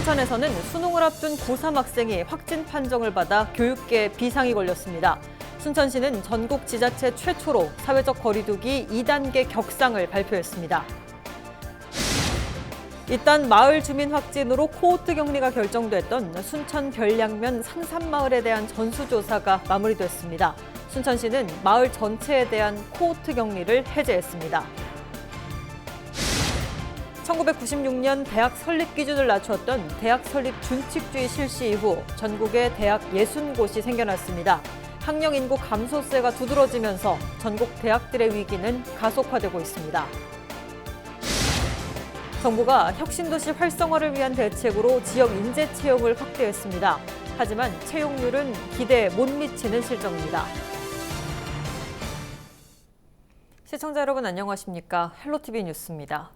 순천에서는 수능을 앞둔 고3 학생이 확진 판정을 받아 교육계에 비상이 걸렸습니다. 순천시는 전국 지자체 최초로 사회적 거리두기 2단계 격상을 발표했습니다. 일단 마을 주민 확진으로 코호트 격리가 결정됐던 순천 별량면 상산마을에 대한 전수조사가 마무리됐습니다. 순천시는 마을 전체에 대한 코호트 격리를 해제했습니다. 1996년 대학 설립 기준을 낮췄던 대학 설립 준칙주의 실시 이후 전국에 대학 60곳이 생겨났습니다. 학령 인구 감소세가 두드러지면서 전국 대학들의 위기는 가속화되고 있습니다. 정부가 혁신도시 활성화를 위한 대책으로 지역 인재 채용을 확대했습니다. 하지만 채용률은 기대에 못 미치는 실정입니다. 시청자 여러분 안녕하십니까? 헬로티비 뉴스입니다.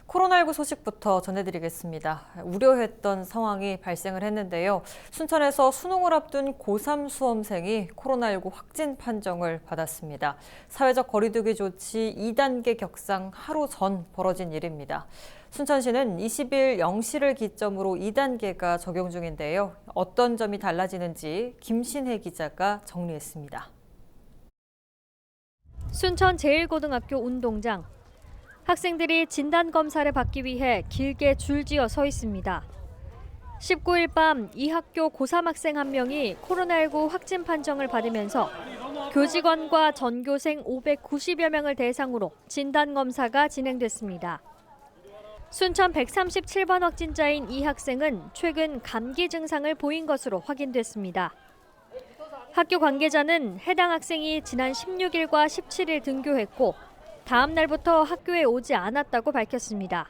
코로나19 소식부터 전해드리겠습니다. 우려했던 상황이 발생을 했는데요. 순천에서 수능을 앞둔 고3 수험생이 코로나19 확진 판정을 받았습니다. 사회적 거리두기 조치 2단계 격상 하루 전 벌어진 일입니다. 순천시는 20일 0시를 기점으로 2단계가 적용 중인데요. 어떤 점이 달라지는지 김신혜 기자가 정리했습니다. 순천 제1고등학교 운동장. 학생들이 진단검사를 받기 위해 길게 줄지어 서 있습니다. 19일 밤 이 학교 고3 학생 한 명이 코로나19 확진 판정을 받으면서 교직원과 전교생 590여 명을 대상으로 진단검사가 진행됐습니다. 순천 137번 확진자인 이 학생은 최근 감기 증상을 보인 것으로 확인됐습니다. 학교 관계자는 해당 학생이 지난 16일과 17일 등교했고 다음 날부터 학교에 오지 않았다고 밝혔습니다.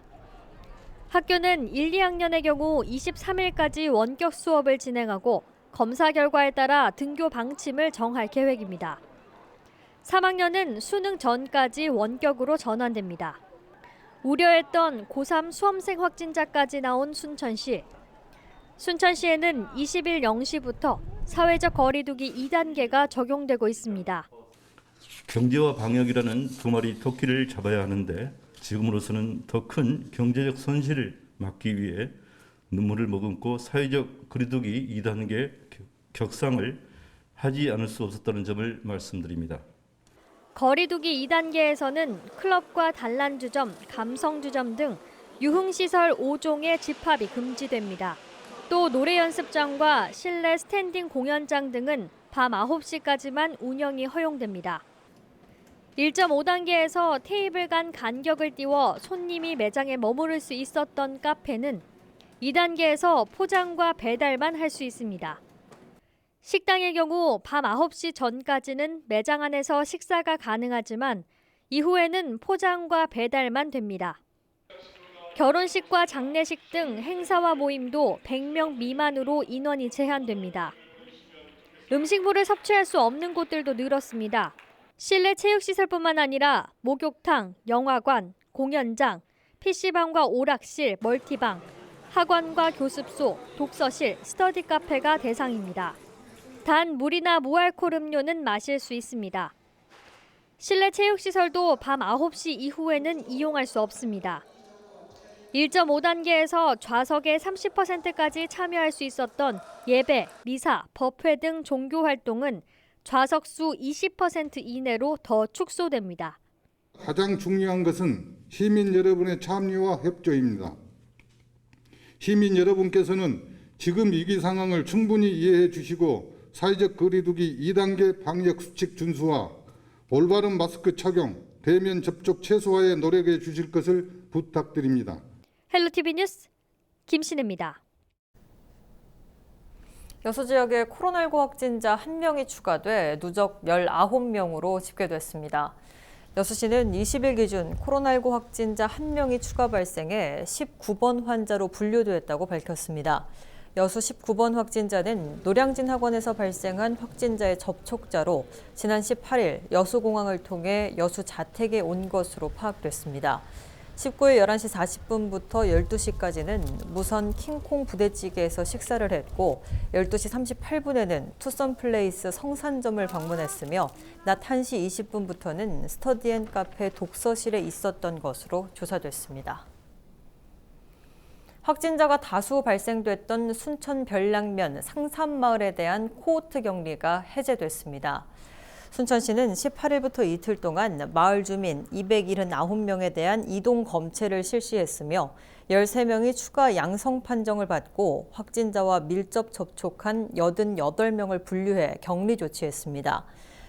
학교는 1, 2학년의 경우 23일까지 원격 수업을 진행하고 검사 결과에 따라 등교 방침을 정할 계획입니다. 3학년은 수능 전까지 원격으로 전환됩니다. 우려했던 고3 수험생 확진자까지 나온 순천시. 순천시에는 20일 0시부터 사회적 거리두기 2단계가 적용되고 있습니다. 경제와 방역이라는 두 마리 토끼를 잡아야 하는데 지금으로서는 더 큰 경제적 손실을 막기 위해 눈물을 머금고 사회적 거리두기 2단계 격상을 하지 않을 수 없었다는 점을 말씀드립니다. 거리두기 2단계에서는 클럽과 단란주점, 감성주점 등 유흥시설 5종의 집합이 금지됩니다. 또 노래 연습장과 실내 스탠딩 공연장 등은 밤 9시까지만 운영이 허용됩니다. 1.5단계에서 테이블 간 간격을 띄워 손님이 매장에 머무를 수 있었던 카페는 2단계에서 포장과 배달만 할 수 있습니다. 식당의 경우 밤 9시 전까지는 매장 안에서 식사가 가능하지만 이후에는 포장과 배달만 됩니다. 결혼식과 장례식 등 행사와 모임도 100명 미만으로 인원이 제한됩니다. 음식물을 섭취할 수 없는 곳들도 늘었습니다. 실내 체육시설뿐만 아니라 목욕탕, 영화관, 공연장, PC방과 오락실, 멀티방, 학원과 교습소, 독서실, 스터디 카페가 대상입니다. 단 물이나 무알콜 음료는 마실 수 있습니다. 실내 체육시설도 밤 9시 이후에는 이용할 수 없습니다. 1.5단계에서 좌석의 30%까지 참여할 수 있었던 예배, 미사, 법회 등 종교 활동은 좌석 수 20% 이내로 더 축소됩니다. 가장 중요한 것은 시민 여러분의 참여와 협조입니다. 시민 여러분께서는 지금 위기 상황을 충분히 이해해 주시고 사회적 거리두기 2단계 방역 수칙 준수와 올바른 마스크 착용, 대면 접촉 최소화에 노력해 주실 것을 부탁드립니다. 헬로티비 뉴스 김신혜입니다. 여수 지역에 코로나19 확진자 1명이 추가돼 누적 19명으로 집계됐습니다. 여수시는 20일 기준 코로나19 확진자 1명이 추가 발생해 19번 환자로 분류됐다고 밝혔습니다. 여수 19번 확진자는 노량진 학원에서 발생한 확진자의 접촉자로 지난 18일 여수공항을 통해 여수 자택에 온 것으로 파악됐습니다. 19일 11시 40분부터 12시까지는 무선 킹콩 부대찌개에서 식사를 했고 12시 38분에는 투썸플레이스 성산점을 방문했으며 낮 1시 20분부터는 스터디앤카페 독서실에 있었던 것으로 조사됐습니다. 확진자가 다수 발생됐던 순천 별량면 상산마을에 대한 코호트 격리가 해제됐습니다. 순천시는 18일부터 이틀 동안 마을 주민 279명에 대한 이동 검체를 실시했으며 13명이 추가 양성 판정을 받고 확진자와 밀접 접촉한 88명을 분류해 격리 조치했습니다.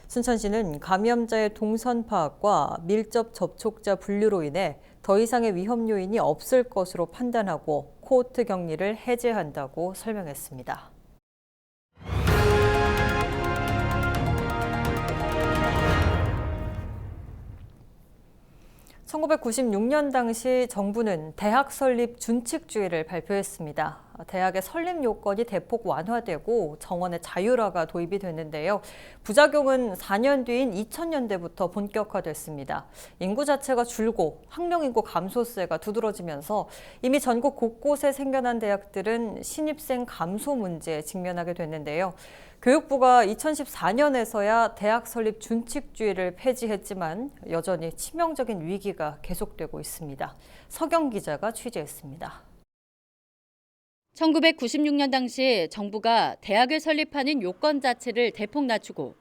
순천시는 감염자의 동선 파악과 밀접 접촉자 분류로 인해 더 이상의 위험 요인이 없을 것으로 판단하고 코호트 격리를 해제한다고 설명했습니다. 1996년 당시 정부는 대학 설립 준칙주의를 발표했습니다. 대학의 설립 요건이 대폭 완화되고 정원의 자율화가 도입이 됐는데요. 부작용은 4년 뒤인 2000년대부터 본격화됐습니다. 인구 자체가 줄고 학령 인구 감소세가 두드러지면서 이미 전국 곳곳에 생겨난 대학들은 신입생 감소 문제에 직면하게 됐는데요. 교육부가 2014년에서야 대학 설립 준칙주의를 폐지했지만 여전히 치명적인 위기가 계속되고 있습니다. 서경 기자가 취재했습니다. 1996년 당시 정부가 대학을 설립하는 요건 자체를 대폭 낮추고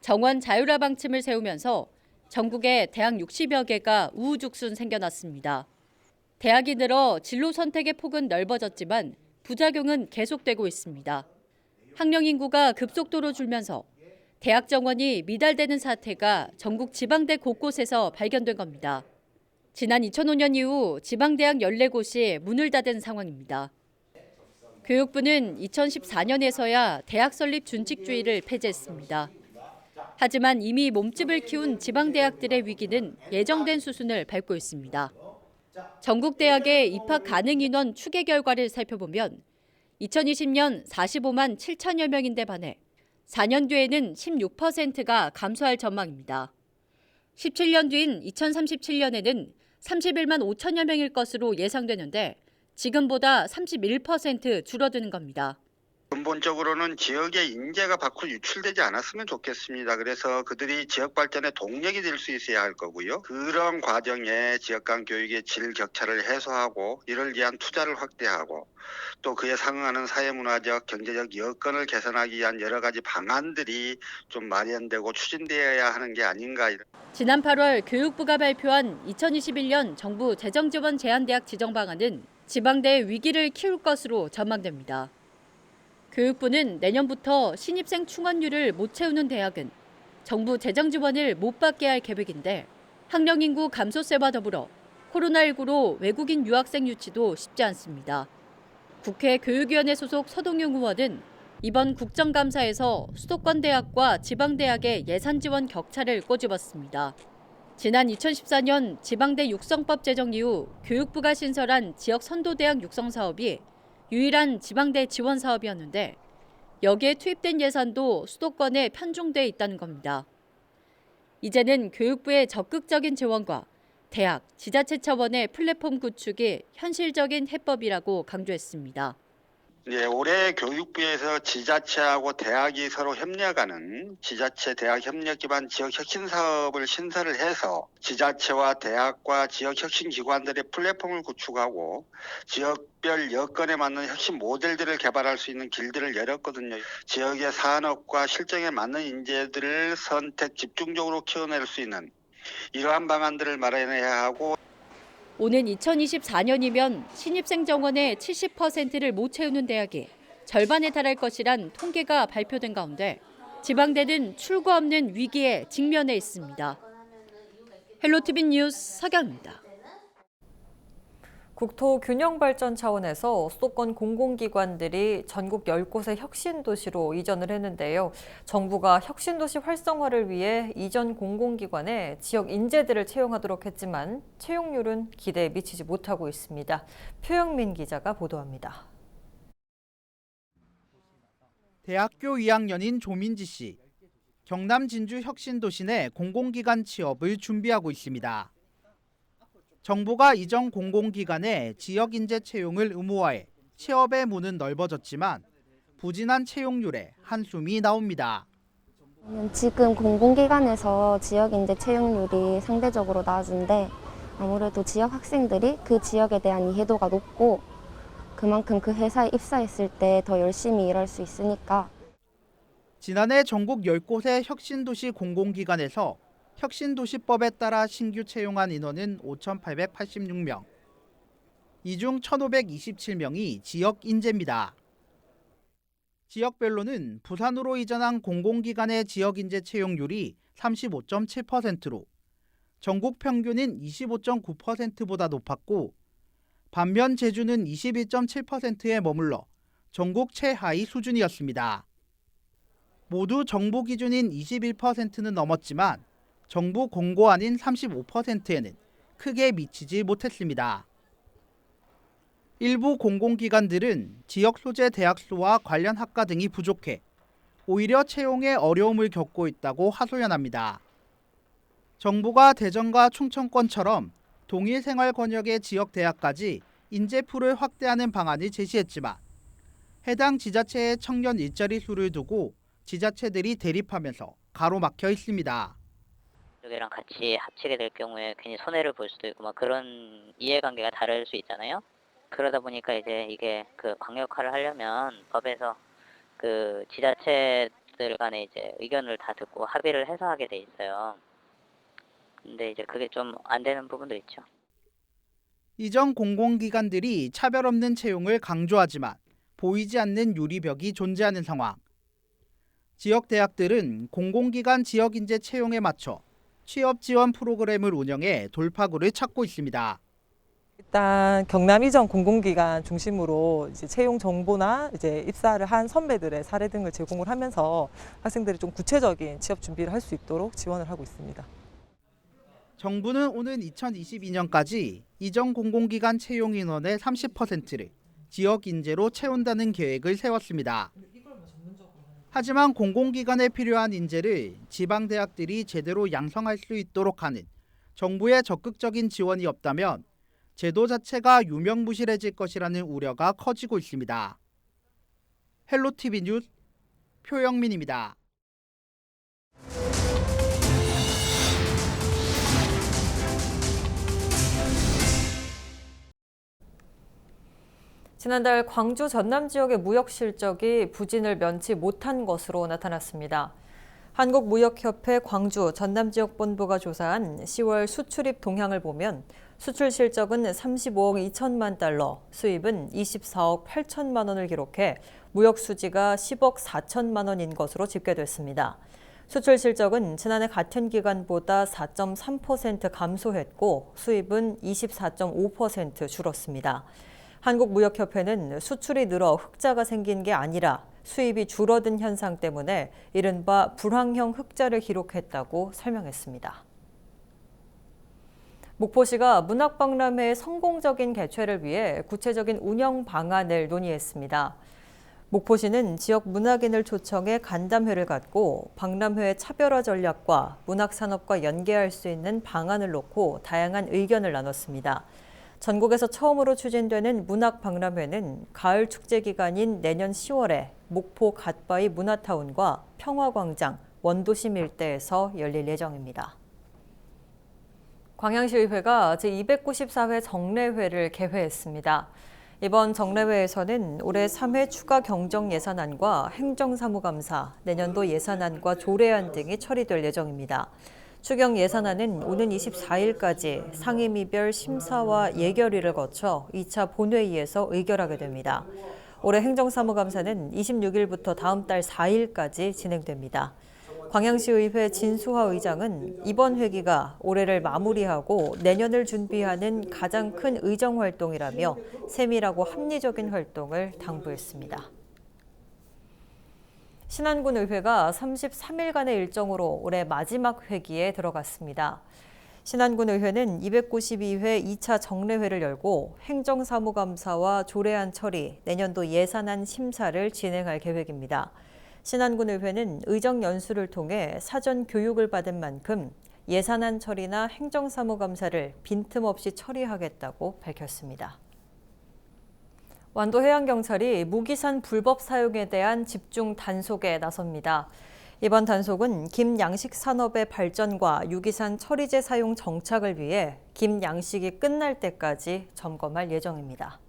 정원 자율화 방침을 세우면서 전국에 대학 60여 개가 우후죽순 생겨났습니다. 대학이 늘어 진로 선택의 폭은 넓어졌지만 부작용은 계속되고 있습니다. 학령 인구가 급속도로 줄면서 대학 정원이 미달되는 사태가 전국 지방대 곳곳에서 발견된 겁니다. 지난 2005년 이후 지방대학 14곳이 문을 닫은 상황입니다. 교육부는 2014년에서야 대학 설립 준칙주의를 폐지했습니다. 하지만 이미 몸집을 키운 지방대학들의 위기는 예정된 수순을 밟고 있습니다. 전국 대학의 입학 가능 인원 추계 결과를 살펴보면 2020년 45만 7천여 명인데 반해 4년 뒤에는 16%가 감소할 전망입니다. 17년 뒤인 2037년에는 31만 5천여 명일 것으로 예상되는데 지금보다 31% 줄어드는 겁니다. 근본적으로는 지역의 인재가 밖으로 유출되지 않았으면 좋겠습니다. 그래서 그들이 지역 발전의 동력이 될 수 있어야 할 거고요. 그런 과정에 지역 간 교육의 질 격차를 해소하고 이를 위한 투자를 확대하고 또 그에 상응하는 사회문화적, 경제적 여건을 개선하기 위한 여러 가지 방안들이 좀 마련되고 추진되어야 하는 게 아닌가. 지난 8월 교육부가 발표한 2021년 정부 재정지원 제한대학 지정 방안은 지방대의 위기를 키울 것으로 전망됩니다. 교육부는 내년부터 신입생 충원률을 못 채우는 대학은 정부 재정 지원을 못 받게 할 계획인데 학령 인구 감소세와 더불어 코로나19로 외국인 유학생 유치도 쉽지 않습니다. 국회 교육위원회 소속 서동용 의원은 이번 국정감사에서 수도권 대학과 지방대학의 예산 지원 격차를 꼬집었습니다. 지난 2014년 지방대 육성법 제정 이후 교육부가 신설한 지역 선도대학 육성 사업이 유일한 지방대 지원 사업이었는데 여기에 투입된 예산도 수도권에 편중돼 있다는 겁니다. 이제는 교육부의 적극적인 지원과 대학, 지자체 차원의 플랫폼 구축이 현실적인 해법이라고 강조했습니다. 올해 교육부에서 지자체하고 대학이 서로 협력하는 지자체 대학 협력 기반 지역 혁신 사업을 신설을 해서 지자체와 대학과 지역 혁신 기관들의 플랫폼을 구축하고 지역별 여건에 맞는 혁신 모델들을 개발할 수 있는 길들을 열었거든요. 지역의 산업과 실정에 맞는 인재들을 선택 집중적으로 키워낼 수 있는 이러한 방안들을 마련해야 하고 오는 2024년이면 신입생 정원의 70%를 못 채우는 대학이 절반에 달할 것이란 통계가 발표된 가운데 지방대는 출구 없는 위기에 직면해 있습니다. 헬로티비 뉴스 서경입니다. 국토균형발전 차원에서 수도권 공공기관들이 전국 10곳의 혁신도시로 이전을 했는데요. 정부가 혁신도시 활성화를 위해 이전 공공기관에 지역 인재들을 채용하도록 했지만 채용률은 기대에 미치지 못하고 있습니다. 표영민 기자가 보도합니다. 대학교 2학년인 조민지 씨. 경남 진주 혁신도시 내 공공기관 취업을 준비하고 있습니다. 정부가 이전 공공기관에 지역 인재 채용을 의무화해 취업의 문은 넓어졌지만 부진한 채용률에 한숨이 나옵니다. 지금 공공기관에서 지역 인재 채용률이 상대적으로 낮은데 아무래도 지역 학생들이 그 지역에 대한 이해도가 높고 그만큼 그 회사에 입사했을 때 더 열심히 일할 수 있으니까. 지난해 전국 10곳의 혁신도시 공공기관에서 혁신도시법에 따라 신규 채용한 인원은 5,886명. 이 중 1,527명이 지역 인재입니다. 지역별로는 부산으로 이전한 공공기관의 지역 인재 채용률이 35.7%로 전국 평균인 25.9%보다 높았고, 반면 제주는 21.7%에 머물러 전국 최하위 수준이었습니다. 모두 정부 기준인 21%는 넘었지만 정부 공고 아닌 35%에는 크게 미치지 못했습니다. 일부 공공기관들은 지역 소재 대학 수와 관련 학과 등이 부족해 오히려 채용에 어려움을 겪고 있다고 하소연합니다. 정부가 대전과 충청권처럼 동일 생활 권역의 지역 대학까지 인재풀을 확대하는 방안을 제시했지만 해당 지자체의 청년 일자리 수를 두고 지자체들이 대립하면서 가로막혀 있습니다. 여기랑 같이 합치게 될 경우에 괜히 손해를 볼 수도 있고 그런 이해관계가 다를 수 있잖아요. 그러다 보니까 이제 이게 그 광역화를 하려면 법에서 그 지자체들 간에 이제 의견을 다 듣고 합의를 해서 하게 돼 있어요. 근데 이제 그게 좀 안 되는 부분도 있죠. 이전 공공기관들이 차별 없는 채용을 강조하지만 보이지 않는 유리벽이 존재하는 상황. 지역 대학들은 공공기관 지역 인재 채용에 맞춰 취업 지원 프로그램을 운영해 돌파구를 찾고 있습니다. 일단 경남 이전 공공기관 중심으로 이제 채용 정보나 이제 입사를 한 선배들의 사례 등을 제공을 하면서 학생들이 좀 구체적인 취업 준비를 할 수 있도록 지원을 하고 있습니다. 정부는 오는 2022년까지 이전 공공기관 채용 인원의 30%를 지역 인재로 채운다는 계획을 세웠습니다. 하지만 공공기관에 필요한 인재를 지방대학들이 제대로 양성할 수 있도록 하는 정부의 적극적인 지원이 없다면 제도 자체가 유명무실해질 것이라는 우려가 커지고 있습니다. 헬로티비 뉴스 표영민입니다. 지난달 광주 전남 지역의 무역 실적이 부진을 면치 못한 것으로 나타났습니다. 한국무역협회 광주 전남 지역 본부가 조사한 10월 수출입 동향을 보면 수출 실적은 35억 2천만 달러, 수입은 24억 8천만 원을 기록해 무역 수지가 10억 4천만 원인 것으로 집계됐습니다. 수출 실적은 지난해 같은 기간보다 4.3% 감소했고 수입은 24.5% 줄었습니다. 한국무역협회는 수출이 늘어 흑자가 생긴 게 아니라 수입이 줄어든 현상 때문에 이른바 불황형 흑자를 기록했다고 설명했습니다. 목포시가 문학박람회의 성공적인 개최를 위해 구체적인 운영 방안을 논의했습니다. 목포시는 지역 문학인을 초청해 간담회를 갖고 박람회의 차별화 전략과 문학산업과 연계할 수 있는 방안을 놓고 다양한 의견을 나눴습니다. 전국에서 처음으로 추진되는 문학박람회는 가을 축제 기간인 내년 10월에 목포 갓바위 문화타운과 평화광장, 원도심 일대에서 열릴 예정입니다. 광양시의회가 제294회 정례회를 개회했습니다. 이번 정례회에서는 올해 3회 추가 경정 예산안과 행정사무감사, 내년도 예산안과 조례안 등이 처리될 예정입니다. 추경 예산안은 오는 24일까지 상임위별 심사와 예결위를 거쳐 2차 본회의에서 의결하게 됩니다. 올해 행정사무감사는 26일부터 다음 달 4일까지 진행됩니다. 광양시의회 진수화 의장은 이번 회기가 올해를 마무리하고 내년을 준비하는 가장 큰 의정활동이라며 세밀하고 합리적인 활동을 당부했습니다. 신안군의회가 33일간의 일정으로 올해 마지막 회기에 들어갔습니다. 신안군의회는 292회 2차 정례회를 열고 행정사무감사와 조례안 처리, 내년도 예산안 심사를 진행할 계획입니다. 신안군의회는 의정연수를 통해 사전 교육을 받은 만큼 예산안 처리나 행정사무감사를 빈틈없이 처리하겠다고 밝혔습니다. 완도해양경찰이 무기산 불법 사용에 대한 집중 단속에 나섭니다. 이번 단속은 김양식산업의 발전과 유기산 처리제 사용 정착을 위해 김양식이 끝날 때까지 점검할 예정입니다.